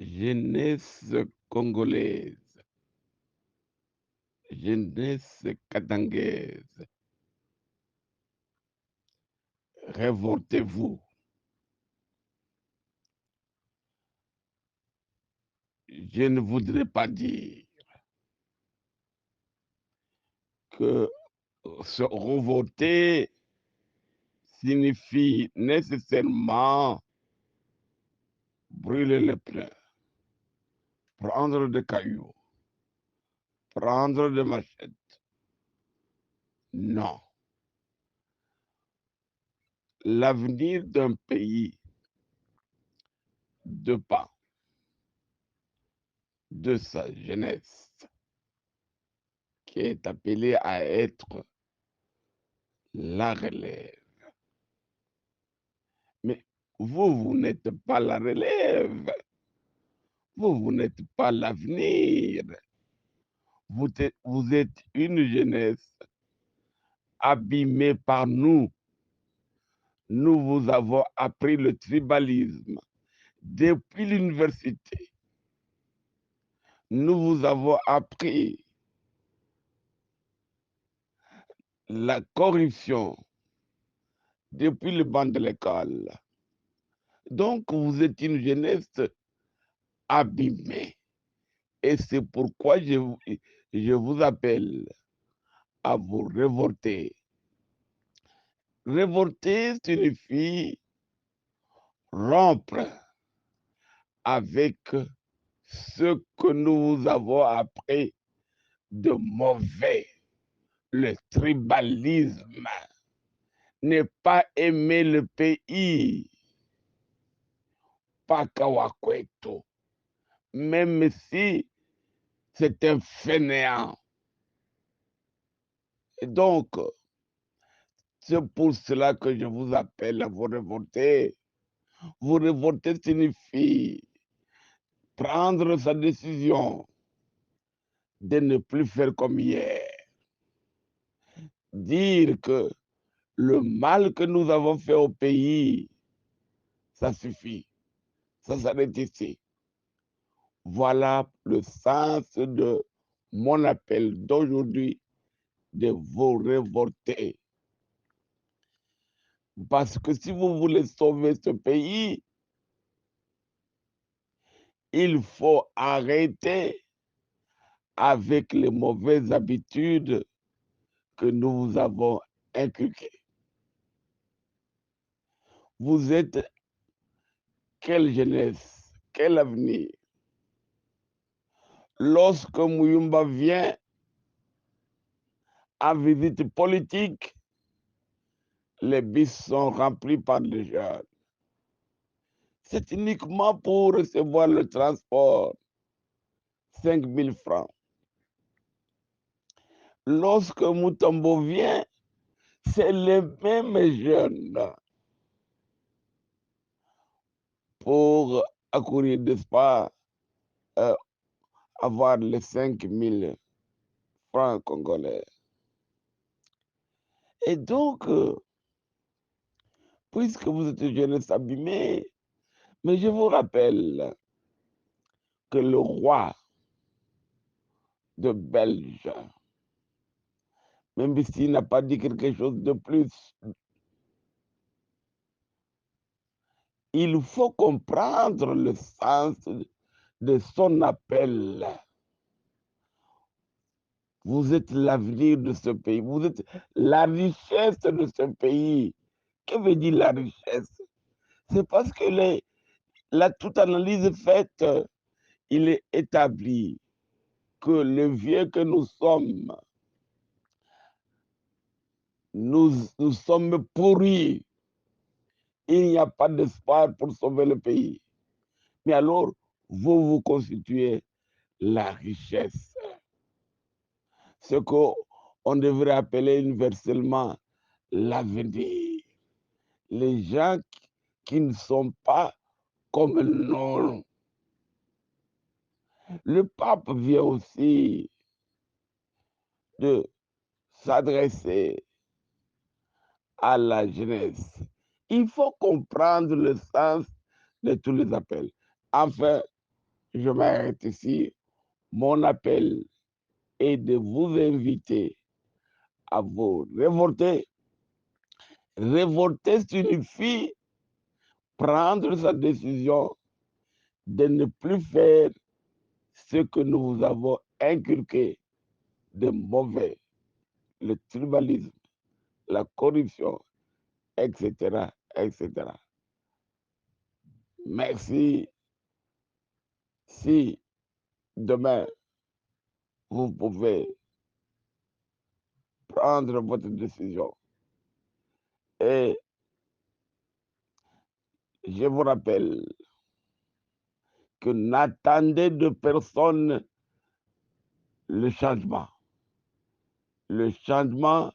Jeunesse congolaise, jeunesse katangaise, révoltez-vous. Je ne voudrais pas dire que se révolter signifie nécessairement brûler les pneus, prendre des cailloux, prendre des machettes. Non. L'avenir d'un pays dépend de sa jeunesse qui est appelée à être la relève. Mais vous n'êtes pas la relève. Vous n'êtes pas l'avenir. Vous êtes une jeunesse abîmée par nous. Nous vous avons appris le tribalisme depuis l'université. Nous vous avons appris la corruption depuis le banc de l'école. Donc, vous êtes une jeunesse abîmée. Et c'est pourquoi je vous appelle à vous révolter. Révolter signifie rompre avec ce que nous avons appris de mauvais, le tribalisme. Ne pas aimer le pays, pas Kawakweto, même si c'est un fainéant. Et donc, c'est pour cela que je vous appelle à vous révolter. Vous révolter signifie prendre sa décision de ne plus faire comme hier. Dire que le mal que nous avons fait au pays, ça suffit. Ça s'arrête ici. Voilà le sens de mon appel d'aujourd'hui, de vous révolter. Parce que si vous voulez sauver ce pays, il faut arrêter avec les mauvaises habitudes que nous vous avons inculquées. Vous êtes quelle jeunesse, quel avenir? Lorsque Muyumba vient en visite politique, les bus sont remplis par les jeunes. C'est uniquement pour recevoir le transport, 5 000 francs. Lorsque Mutombo vient, c'est les mêmes jeunes pour accourir, n'est-ce pas, euh, avoir les 5 000 francs congolais. Et donc, puisque vous êtes une jeunesse abîmée, mais je vous rappelle que le roi de Belge, même s'il n'a pas dit quelque chose de plus, il faut comprendre le sens de son appel. Vous êtes l'avenir de ce pays, vous êtes la richesse de ce pays. Que veut dire la richesse? C'est parce que toute analyse faite, il est établi que le vieux que nous sommes, nous sommes pourris. Il n'y a pas d'espoir pour sauver le pays. Mais alors, vous constituez la richesse. Ce qu'on devrait appeler universellement l'avenir. Les gens qui ne sont pas comme nous. Le pape vient aussi de s'adresser à la jeunesse. Il faut comprendre le sens de tous les appels. Enfin, je m'arrête ici. Mon appel est de vous inviter à vous révolter. Révolter signifie prendre sa décision de ne plus faire ce que nous vous avons inculqué de mauvais, le tribalisme, la corruption, etc., etc. Merci. Si demain, vous pouvez prendre votre décision. Et je vous rappelle que n'attendez de personne le changement. Le changement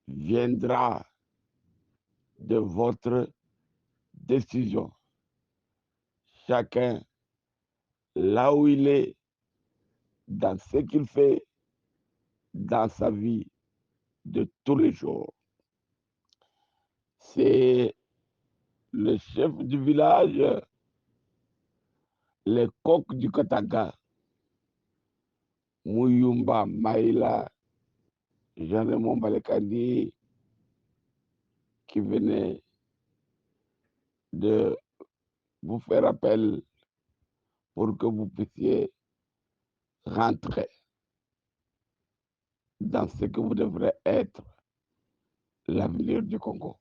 viendra de votre décision. Chacun, là où il est, dans ce qu'il fait, dans sa vie de tous les jours. C'est le chef du village, les coqs du Katanga, Muyumba Maïla, Jean-Raymond Balekandi, qui venait de vous faire appel pour que vous puissiez rentrer dans ce que vous devrez être l'avenir du Congo.